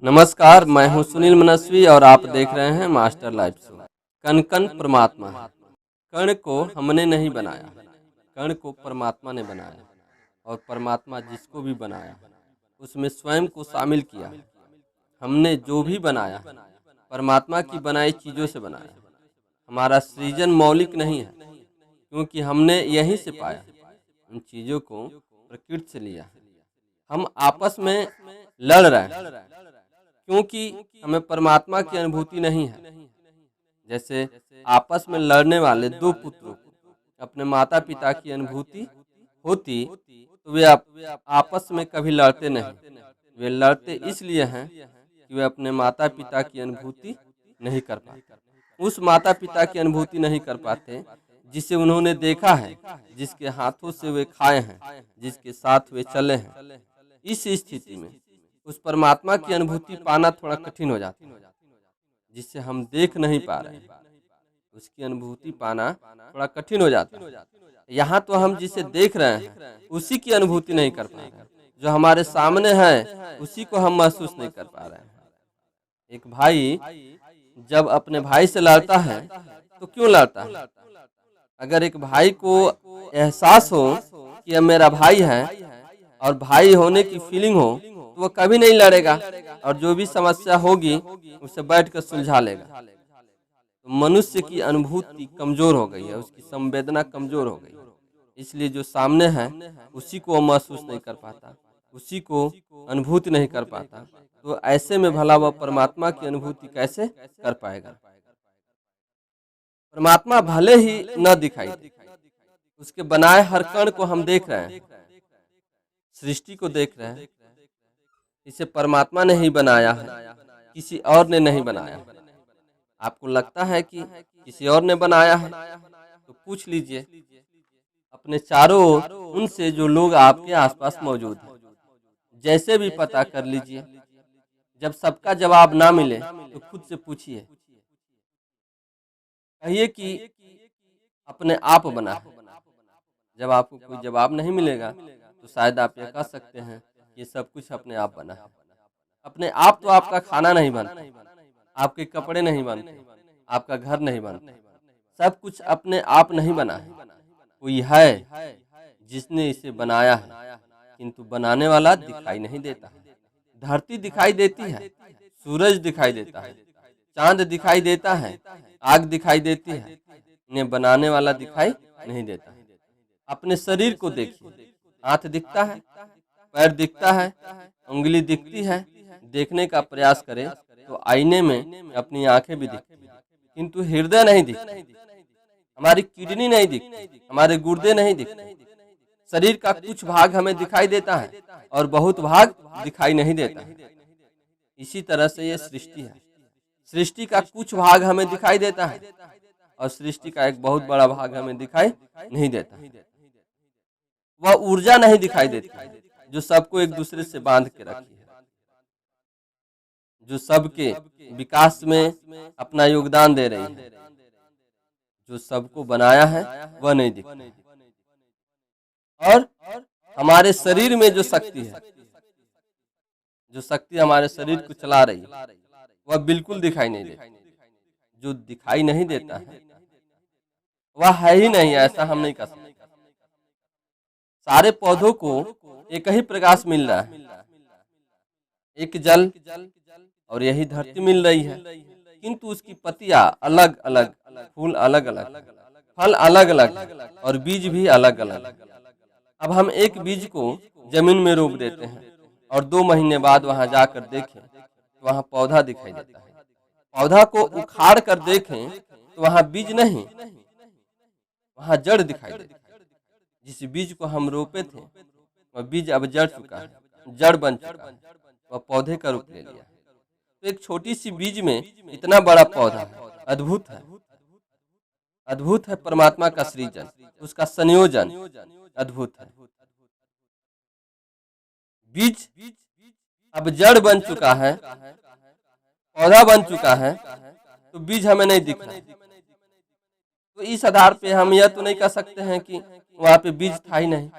नमस्कार, मैं हूं सुनील मनस्वी और आप देख रहे हैं मास्टर लाइफ शो। कण कण परमात्मा है। कण को हमने नहीं बनाया, कण को परमात्मा ने बनाया और परमात्मा जिसको भी बनाया उसमें स्वयं को शामिल किया है। हमने जो भी बनाया परमात्मा की बनाई चीज़ों से बनाया। हमारा सृजन मौलिक नहीं है, क्योंकि हमने यहीं से पाया, उन चीज़ों को प्रकृति से लिया। हम आपस में लड़ रहे हैं क्योंकि हमें परमात्मा की अनुभूति नहीं है। जैसे आपस में लड़ने वाले दो पुत्रों को अपने माता पिता की अनुभूति होती तो वे आपस में कभी लड़ते नहीं। वे लड़ते इसलिए हैं कि वे अपने माता पिता की अनुभूति नहीं कर पाते, उस माता पिता की अनुभूति नहीं कर पाते जिसे उन्होंने देखा है, जिसके हाथों से वे खाए हैं, जिसके साथ वे चले हैं। इस स्थिति में उस परमात्मा की अनुभूति पाना थोड़ा कठिन हो जाता है। जिसे हम देख नहीं पा रहे हैं उसकी अनुभूति पाना थोड़ा कठिन हो जाता है। यहाँ तो हम जिसे देख रहे हैं उसी की अनुभूति नहीं कर पा रहे हैं, जो हमारे सामने है उसी को हम महसूस नहीं कर पा रहे हैं। एक भाई जब अपने भाई से लड़ता है तो क्यों लड़ता है? अगर एक भाई को एहसास हो कि यह मेरा भाई है और भाई होने की फीलिंग हो तो वो कभी नहीं लड़ेगा और जो भी समस्या होगी उसे बैठकर सुलझा लेगा। तो मनुष्य की अनुभूति कमजोर हो गई है, उसकी संवेदना कमजोर हो गई है, इसलिए जो सामने है उसी को वो महसूस नहीं कर पाता, उसी को अनुभूति नहीं कर पाता। तो ऐसे में भला वह परमात्मा की अनुभूति कैसे कर पाएगा? परमात्मा भले ही न दिखाई दे, उसके बनाए हर कण को हम देख रहे हैं, सृष्टि को देख रहे हैं। इसे परमात्मा ने ही बनाया है, किसी और ने नहीं बनाया। आपको लगता है कि किसी और ने बनाया है तो पूछ लीजिए अपने चारों ओर उनसे जो लोग आपके आसपास मौजूद हैं, जैसे भी पता कर लीजिए। जब सबका जवाब ना मिले तो खुद से पूछिए, कहिए कि अपने आप बना है। जब आपको कोई जवाब नहीं मिलेगा तो शायद आप ये कह सकते हैं ये सब कुछ अपने आप बना है। अपने आप तो आपका खाना नहीं बनता, आपके कपड़े नहीं बनते, आपका घर नहीं बनता, सब कुछ अपने आप नहीं बना है। कोई है जिसने इसे बनाया है, किंतु बनाने वाला दिखाई नहीं देता। धरती दिखाई देती है, सूरज दिखाई देता है, चांद दिखाई देता है, आग दिखाई देती है, इन्हें बनाने वाला दिखाई नहीं देता। अपने शरीर को देखिए, हाथ दिखता है, पैर दिखता है, उंगली दिखती है। देखने का प्रयास करें तो आईने में अपनी आंखें भी दिखती हैं, किंतु हृदय नहीं दिखता, हमारी किडनी नहीं दिखती, हमारे गुर्दे नहीं दिखते। शरीर का कुछ भाग हमें दिखाई देता है और बहुत भाग दिखाई नहीं देता है। इसी तरह से ये सृष्टि है, सृष्टि का कुछ भाग हमें दिखाई देता है और सृष्टि का एक बहुत बड़ा भाग हमें दिखाई नहीं देता। वह ऊर्जा नहीं दिखाई देती जो सबको एक दूसरे से बांध के रखी है, जो सबके विकास में अपना योगदान दे रही है। जो सबको बनाया है वह नहीं दिखता। और हमारे शरीर में जो शक्ति है, जो शक्ति हमारे शरीर को चला रही है, वह बिल्कुल दिखाई नहीं देती। जो दिखाई नहीं देता है वह है ही नहीं, ऐसा हम नहीं कह सकते। सारे पौधों को एक ही प्रकाश मिल रहा है, एक जल और यही धरती मिल रही है, किंतु उसकी पत्तियां अलग अलग, फूल अलग अलग, फल अलग अलग और बीज भी अलग अलग। अब हम एक बीज को जमीन में रोप देते हैं और 2 महीने बाद वहां जाकर देखें तो वहां पौधा दिखाई देता है। पौधा को उखाड़ कर देखें तो वहां बीज नहीं, वहां जड़ दिखाई देती है। जिस बीज को हम रोपे थे वह बीज अब जड़ चुका है, जड़ बन चुका है, वह पौधे का रूप ले लिया। तो एक छोटी सी बीज में इतना बड़ा पौधा है। अद्भुत है, अद्भुत है परमात्मा का सृजन, उसका संयोजन अद्भुत है। बीज अब जड़ बन चुका है, पौधा बन चुका है, तो बीज हमें नहीं दिख रहा। तो इस आधार पे हम यह तो नहीं कह सकते हैं कि वहां पे बीज था ही नहीं।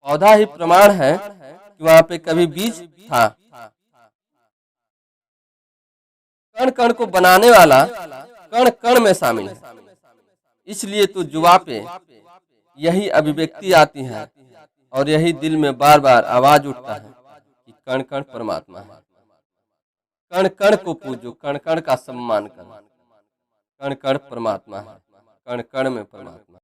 पौधा ही प्रमाण है कि वहां पे कभी बीज था। कण कण को बनाने वाला कण कण में शामिल है। इसलिए तो जुबा पे यही अभिव्यक्ति आती है और यही दिल में बार बार आवाज उठता है कि कण कण परमात्मा है। कण कण को पूजो, कण कण का सम्मान करो, कण कण परमात्मा है, कण कण में परमात्मा।